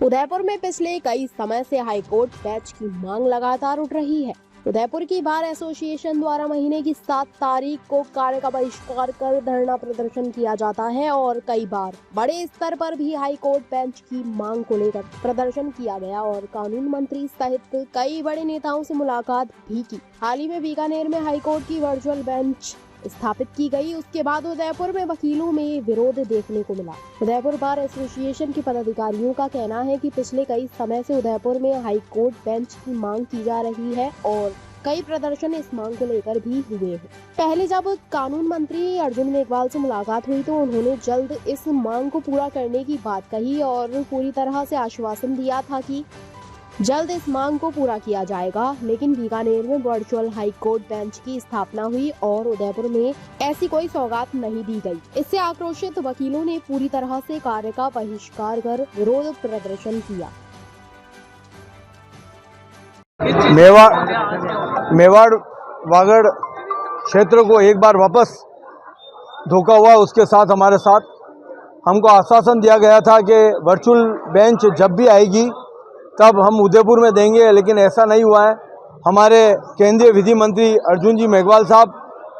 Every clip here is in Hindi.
उदयपुर में पिछले कई समय से हाईकोर्ट बेंच की मांग लगातार उठ रही है। उदयपुर की बार एसोसिएशन द्वारा महीने की 7 तारीख को कार्य का बहिष्कार कर धरना प्रदर्शन किया जाता है और कई बार बड़े स्तर पर भी हाईकोर्ट बेंच की मांग को लेकर प्रदर्शन किया गया और कानून मंत्री सहित कई बड़े नेताओं से मुलाकात भी की। हाल ही में बीकानेर में हाईकोर्ट की वर्चुअल बेंच स्थापित की गई। उसके बाद उदयपुर में वकीलों में विरोध देखने को मिला। उदयपुर बार एसोसिएशन के पदाधिकारियों का कहना है कि पिछले कई समय से उदयपुर में हाई कोर्ट बेंच की मांग की जा रही है और कई प्रदर्शन इस मांग को लेकर भी हुए हैं। पहले जब कानून मंत्री अर्जुन मेघवाल से मुलाकात हुई तो उन्होंने जल्द इस मांग को पूरा करने की बात कही और पूरी तरह से आश्वासन दिया था कि जल्द इस मांग को पूरा किया जाएगा। लेकिन बीकानेर में वर्चुअल हाई कोर्ट बेंच की स्थापना हुई और उदयपुर में ऐसी कोई सौगात नहीं दी गई। इससे आक्रोशित वकीलों ने पूरी तरह से कार्य का बहिष्कार कर विरोध प्रदर्शन किया। मेवाड़ वागड़ क्षेत्र को एक बार वापस धोखा हुआ। उसके साथ हमारे साथ हमको आश्वासन दिया गया था कि वर्चुअल बेंच जब भी आएगी तब हम उदयपुर में देंगे, लेकिन ऐसा नहीं हुआ है। हमारे केंद्रीय विधि मंत्री अर्जुन जी मेघवाल साहब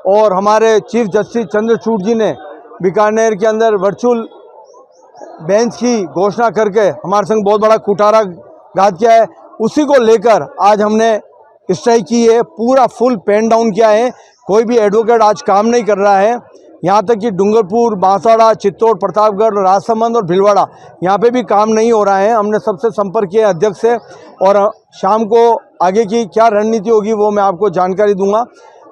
और हमारे चीफ जस्टिस चंद्रचूड़ जी ने बीकानेर के अंदर वर्चुअल बेंच की घोषणा करके हमारे संग बहुत बड़ा कुठाराघात किया है। उसी को लेकर आज हमने स्ट्राइक की है, पूरा फुल पेन डाउन किया है। कोई भी एडवोकेट आज काम नहीं कर रहा है। यहाँ तक कि डूंगरपुर, बांसवाड़ा, चित्तौड़, प्रतापगढ़, राजसमंद और भिलवाड़ा यहाँ पे भी काम नहीं हो रहा है। हमने सबसे संपर्क किया अध्यक्ष से और शाम को आगे की क्या रणनीति होगी वो मैं आपको जानकारी दूंगा।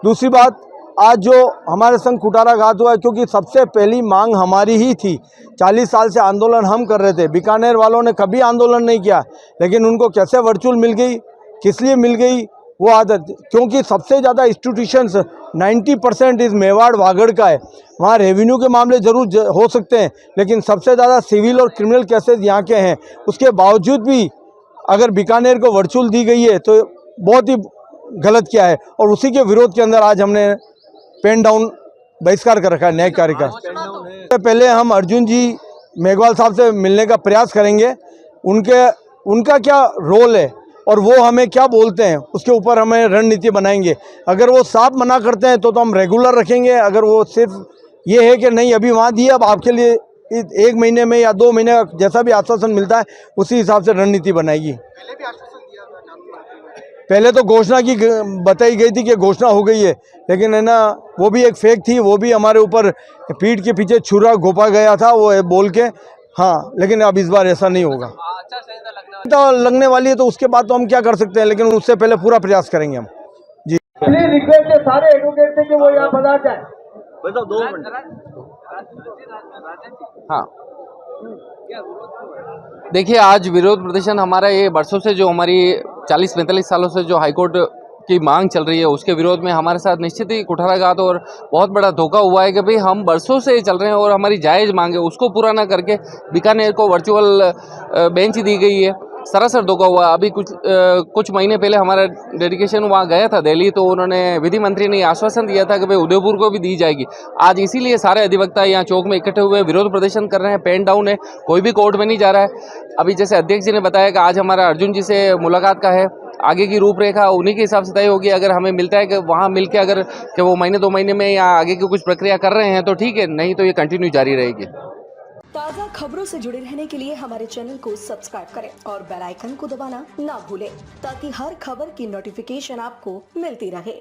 दूसरी बात, आज जो हमारे संग कुठाराघात हुआ है, क्योंकि सबसे पहली मांग हमारी ही थी। 40 साल से आंदोलन हम कर रहे थे। बीकानेर वालों ने कभी आंदोलन नहीं किया, लेकिन उनको कैसे वर्चुअल मिल गई, किस लिए मिल गई वो आदत, क्योंकि सबसे ज़्यादा इंस्टीट्यूशंस 90% इस मेवाड़ वागड़ का है। वहाँ रेवेन्यू के मामले जरूर हो सकते हैं, लेकिन सबसे ज़्यादा सिविल और क्रिमिनल केसेस यहाँ के हैं। उसके बावजूद भी अगर बीकानेर को वर्चुअल दी गई है तो बहुत ही गलत किया है और उसी के विरोध के अंदर आज हमने पेन डाउन बहिष्कार कर रखा है न्यायिक कार्य का। पहले हम अर्जुन जी मेघवाल साहब से मिलने का प्रयास करेंगे। उनका क्या रोल है और वो हमें क्या बोलते हैं उसके ऊपर हमें रणनीति बनाएंगे। अगर वो साफ मना करते हैं तो हम रेगुलर रखेंगे। अगर वो सिर्फ ये है कि नहीं अभी वहाँ दिए, अब आपके लिए 1 महीने में या 2 महीने का जैसा भी आश्वासन मिलता है उसी हिसाब से रणनीति बनाएगी। पहले तो घोषणा की बताई गई थी कि घोषणा हो गई है, लेकिन है ना वो भी एक फेक थी। वो भी हमारे ऊपर पीठ के पीछे छुरा घोपा गया था वो बोल के। हाँ, लेकिन अब इस बार ऐसा नहीं होगा। तो लगने वाली है तो उसके बाद तो हम क्या कर सकते हैं, लेकिन उससे पहले पूरा प्रयास करेंगे हम जी। रिक्वेस्ट है सारे एडवोकेट से कि वो यहाँ पधार जाए। बताओ 2 मिनट। हाँ, देखिए, आज विरोध प्रदर्शन हमारा ये वर्षों से जो हमारी 40-45 सालों से जो हाईकोर्ट की मांग चल रही है उसके विरोध में हमारे साथ निश्चित ही कुठाराघात और बहुत बड़ा धोखा हुआ है कि भाई हम वर्षों से चल रहे हैं और हमारी जायज़ मांग है उसको पूरा ना करके बीकानेर को वर्चुअल बेंच दी गई है। सरासर धोखा हुआ। अभी कुछ महीने पहले हमारा डेडिकेशन वहाँ गया था दिल्ली, तो उन्होंने विधि मंत्री ने आश्वासन दिया था कि भाई उदयपुर को भी दी जाएगी। आज इसीलिए सारे अधिवक्ता यहाँ चौक में इकट्ठे हुए विरोध प्रदर्शन कर रहे हैं। पेन डाउन है, कोई भी कोर्ट में नहीं जा रहा है। अभी जैसे अध्यक्ष जी ने बताया कि आज हमारा अर्जुन जी से मुलाकात का है, आगे की रूपरेखा उन्हीं के हिसाब से तय होगी। अगर हमें मिलता है कि वहाँ मिल के अगर कि वो महीने 2 महीने में या आगे की कुछ प्रक्रिया कर रहे हैं तो ठीक है, नहीं तो ये कंटिन्यू जारी रहेगी। ताज़ा खबरों से जुड़े रहने के लिए हमारे चैनल को सब्सक्राइब करें और बेल आइकन को दबाना ना भूलें ताकि हर खबर की नोटिफिकेशन आपको मिलती रहे।